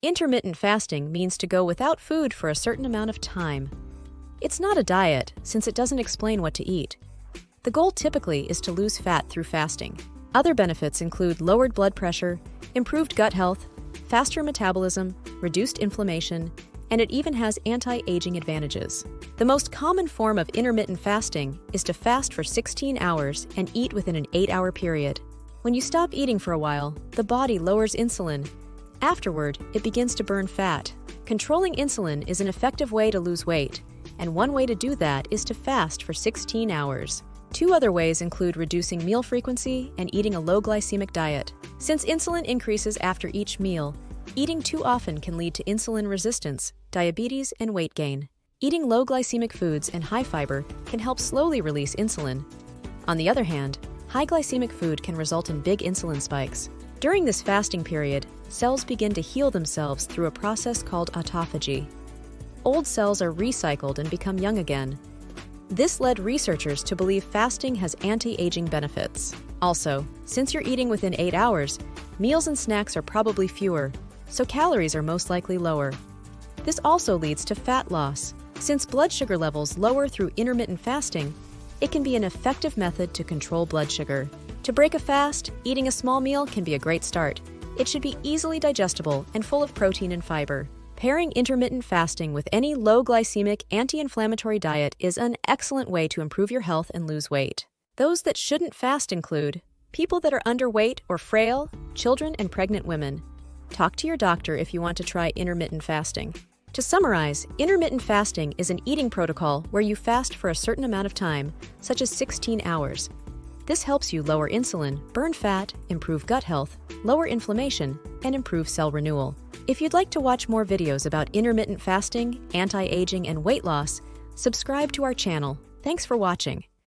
Intermittent fasting means to go without food for a certain amount of time. It's not a diet, since it doesn't explain what to eat. The goal typically is to lose fat through fasting. Other benefits include lowered blood pressure, improved gut health, faster metabolism, reduced inflammation, and it even has anti-aging advantages. The most common form of intermittent fasting is to fast for 16 hours and eat within an 8-hour period. When you stop eating for a while, the body lowers insulin. Afterward, it begins to burn fat. Controlling insulin is an effective way to lose weight, and one way to do that is to fast for 16 hours. Two other ways include reducing meal frequency and eating a low-glycemic diet. Since insulin increases after each meal, eating too often can lead to insulin resistance, diabetes, and weight gain. Eating low-glycemic foods and high fiber can help slowly release insulin. On the other hand, high glycemic food can result in big insulin spikes. During this fasting period, cells begin to heal themselves through a process called autophagy. Old cells are recycled and become young again. This led researchers to believe fasting has anti-aging benefits. Also, since you're eating within 8 hours, meals and snacks are probably fewer, so calories are most likely lower. This also leads to fat loss. Since blood sugar levels lower through intermittent fasting, it can be an effective method to control blood sugar. To break a fast, eating a small meal can be a great start. It should be easily digestible and full of protein and fiber. Pairing intermittent fasting with any low-glycemic, anti-inflammatory diet is an excellent way to improve your health and lose weight. Those that shouldn't fast include people that are underweight or frail, children, and pregnant women. Talk to your doctor if you want to try intermittent fasting. To summarize, intermittent fasting is an eating protocol where you fast for a certain amount of time, such as 16 hours. This helps you lower insulin, burn fat, improve gut health, lower inflammation, and improve cell renewal. If you'd like to watch more videos about intermittent fasting, anti-aging, and weight loss, subscribe to our channel. Thanks for watching.